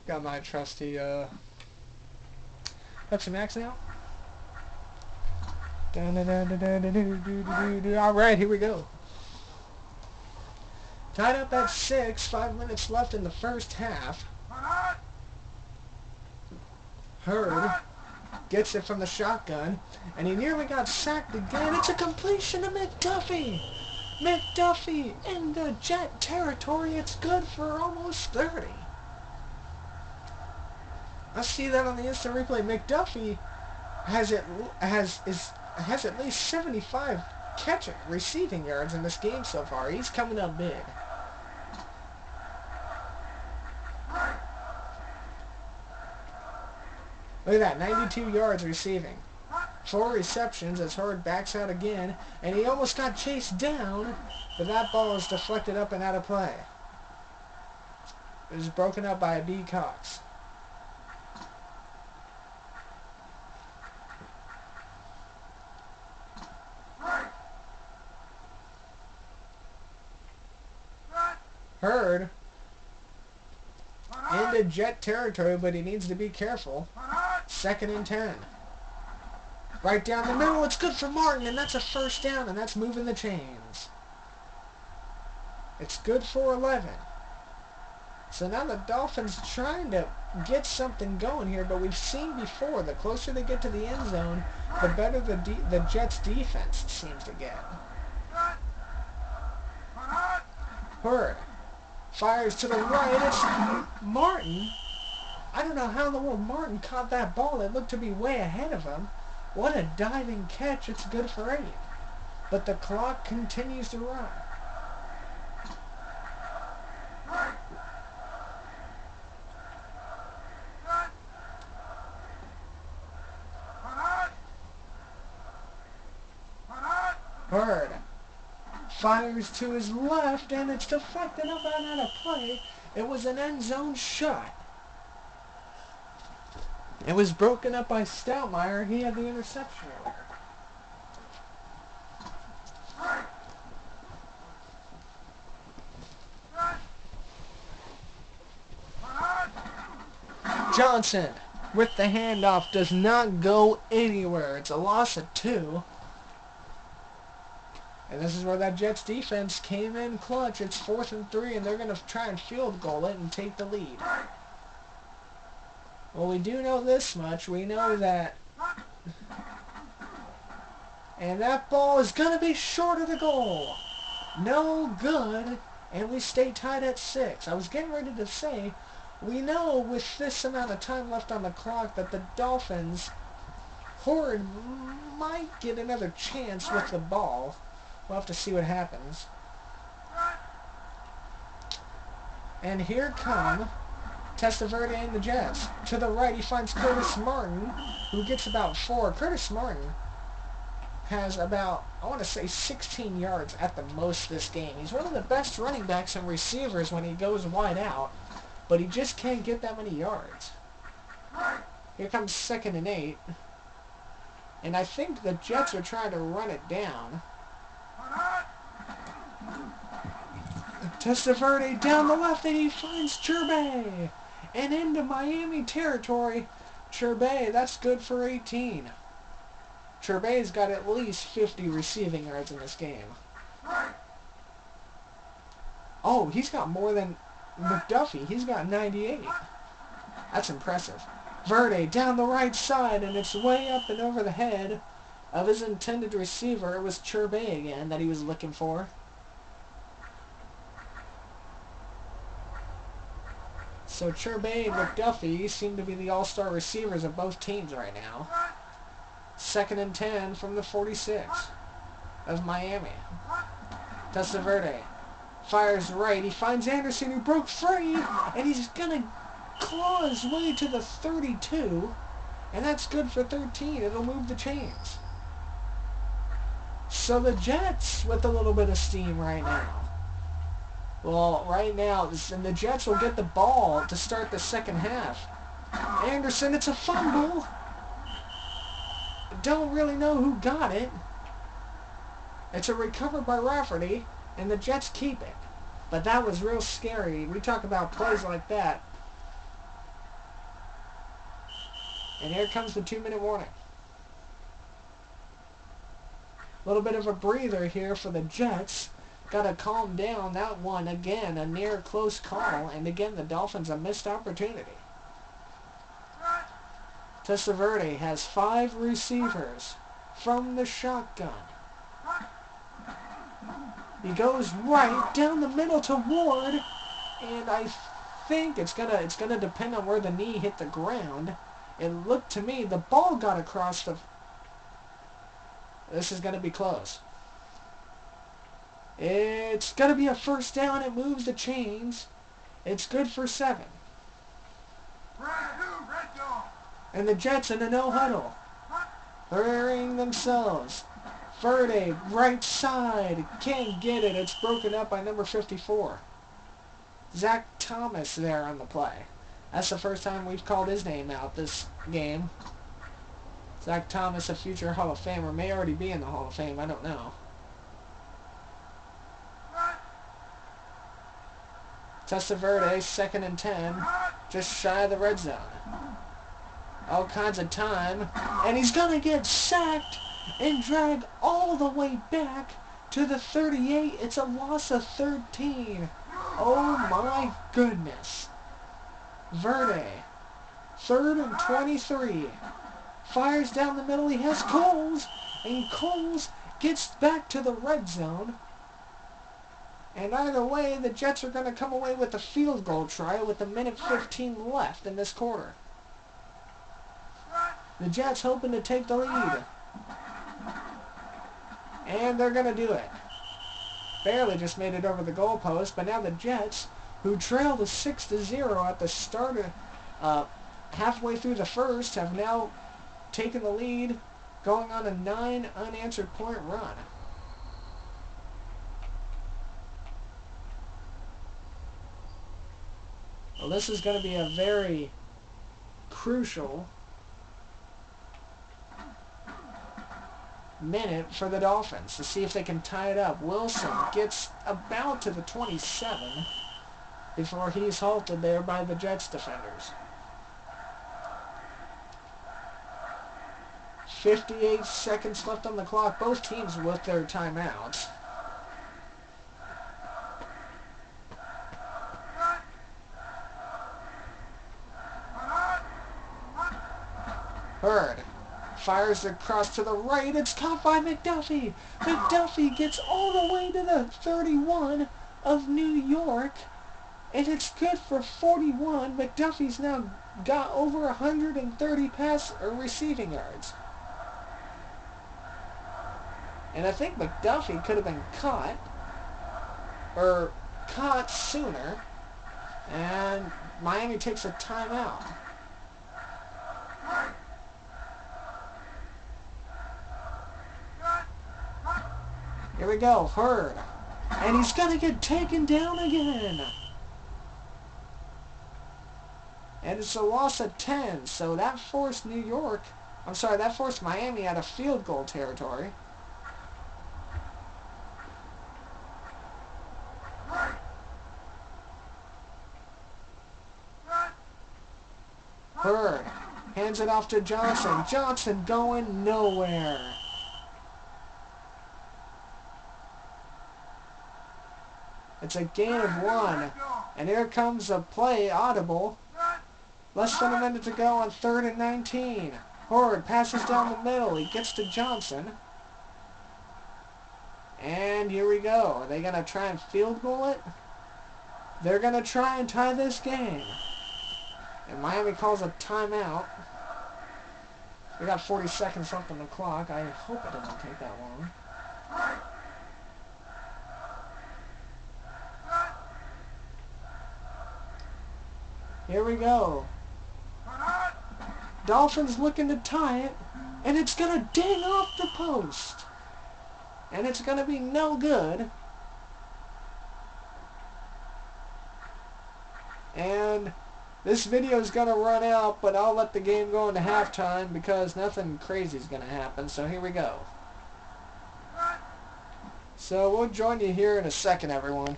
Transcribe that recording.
Got my trusty Pepsi Max now. Alright, here we go. Tied up at 6, 5 minutes left in the first half. Hurd gets it from the shotgun, and he nearly got sacked again. It's a completion to McDuffie. McDuffie in the Jet territory. It's good for almost 30. I see that on the instant replay. McDuffie has at least 75 receiving yards in this game so far. He's coming up big. Look at that, 92 yards receiving. 4 receptions as Hurd backs out again, and he almost got chased down, but that ball is deflected up and out of play. It was broken up by a B. Cox. Hurd into Jet territory, but he needs to be careful. 2nd and 10. Right down the middle, it's good for Martin, and that's a first down, and that's moving the chains. It's good for 11. So now the Dolphins trying to get something going here, but we've seen before, the closer they get to the end zone, the better the Jets' defense seems to get. Hurd fires to the right. It's Martin. I don't know how in the world Martin caught that ball. It looked to be way ahead of him. What a diving catch. It's good for 8. But the clock continues to run. Hurd fires to his left, and it's deflected up and out of play. It was an end zone shot. It was broken up by Stoutmeyer. He had the interception earlier. Johnson with the handoff does not go anywhere. It's a loss of 2. And this is where that Jets defense came in clutch. It's 4th and 3, and they're going to try and field goal it and take the lead. Well, we do know this much. We know that. And that ball is going to be short of the goal. No good. And we stay tied at 6. I was getting ready to say, we know with this amount of time left on the clock that the Dolphins, Hurd might get another chance with the ball. We'll have to see what happens. And here come Testaverde and the Jets. To the right, he finds Curtis Martin, who gets about 4. Curtis Martin has about, I want to say, 16 yards at the most this game. He's one of the best running backs and receivers when he goes wide out, but he just can't get that many yards. Here comes 2nd and 8. And I think the Jets are trying to run it down. Testaverde down the left, and he finds Churbe. And into Miami territory. Churbe, that's good for 18. Churbe's got at least 50 receiving yards in this game. Oh, he's got more than McDuffie. He's got 98. That's impressive. Verde down the right side, and it's way up and over the head of his intended receiver. It was Churbe again that he was looking for. So Churbe and McDuffie seem to be the all-star receivers of both teams right now. 2nd and 10 from the 46 of Miami. Testaverde fires right. He finds Anderson, who broke free, and he's going to claw his way to the 32, and that's good for 13. It'll move the chains. So the Jets with a little bit of steam right now. Well, right now, and the Jets will get the ball to start the second half. Anderson, it's a fumble. Don't really know who got it. It's a recover by Rafferty, and the Jets keep it. But that was real scary. We talk about plays like that. And here comes the 2-minute warning. A little bit of a breather here for the Jets. Got to calm down. That one, again, a near close call. And again, the Dolphins, a missed opportunity. Testaverde has 5 receivers from the shotgun. He goes right down the middle to Ward. And I think it's gonna depend on where the knee hit the ground. It looked to me the ball got across the... This is gonna be close. It's gonna be a first down. It moves the chains. It's good for 7. And the Jets in a no huddle, hurrying themselves. Verde, right side, can't get it. It's broken up by number 54. Zach Thomas there on the play. That's the first time we've called his name out this game. Zach Thomas, a future Hall of Famer, may already be in the Hall of Fame. I don't know. Testaverde, 2nd and 10, just shy of the red zone. All kinds of time, and he's gonna get sacked and dragged all the way back to the 38. It's a loss of 13. Oh my goodness. Verde, 3rd and 23, fires down the middle. He has Coles, and Coles gets back to the red zone. And either way, the Jets are going to come away with a field goal try with a minute 15 left in this quarter. The Jets hoping to take the lead. And they're going to do it. Barely just made it over the goalpost, but now the Jets, who trailed 6-0 at the start of, halfway through the first, have now taken the lead, going on a 9 unanswered point run. Well, this is going to be a very crucial minute for the Dolphins to see if they can tie it up. Wilson gets about to the 27 before he's halted there by the Jets defenders. 58 seconds left on the clock. Both teams with their timeouts. Hurd fires across to the right. It's caught by McDuffie. McDuffie gets all the way to the 31 of New York. And it's good for 41. McDuffie's now got over 130 receiving yards. And I think McDuffie could have been caught sooner. And Miami takes a timeout. Here we go, Hurd. And he's going to get taken down again. And it's a loss of 10. So that forced that forced Miami out of field goal territory. Hurd hands it off to Johnson. Johnson going nowhere. It's a gain of 1. And here comes a play, audible. Less than a minute to go on 3rd and 19. Hurd passes down the middle. He gets to Johnson. And here we go. Are they going to try and field goal it? They're going to try and tie this game. And Miami calls a timeout. We got 40 seconds left on the clock. I hope it doesn't take that long. Here we go. Dolphins looking to tie it, and it's going to ding off the post. And it's going to be no good. And this video is going to run out, but I'll let the game go into halftime because nothing crazy is going to happen. So here we go. So we'll join you here in a second, everyone.